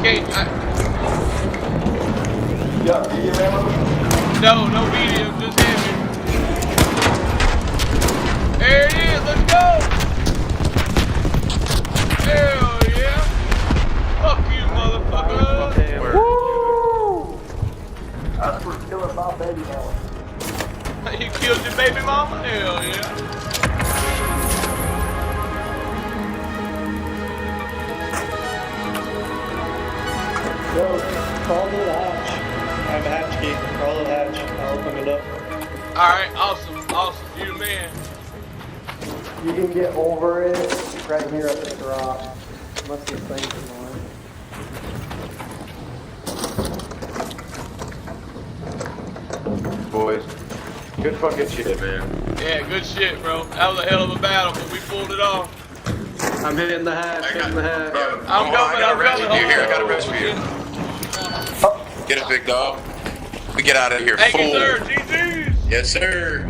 can't. Yeah, video ammo? No medium, just heavy. There it is. Let's go. Hell yeah. Fuck you, motherfucker. Woo! That's for killing my baby mama. You killed your baby mama? Hell yeah. Yo, crawl to the hatch. I have a hatch key. Crawl to the hatch. I'll open it up. Alright, awesome. You the man. You can get over it right here at the drop. Must be things in line. Boys, good fucking shit, man. Yeah, good shit, bro. That was a hell of a battle, but we pulled it off. I'm hitting the hatch. Hitting the hatch. I'm coming. I got a rescue you here. I got a rescue you. Get it, big dog. We get out of here, Thank fool. you, sir. GG's. Yes, sir.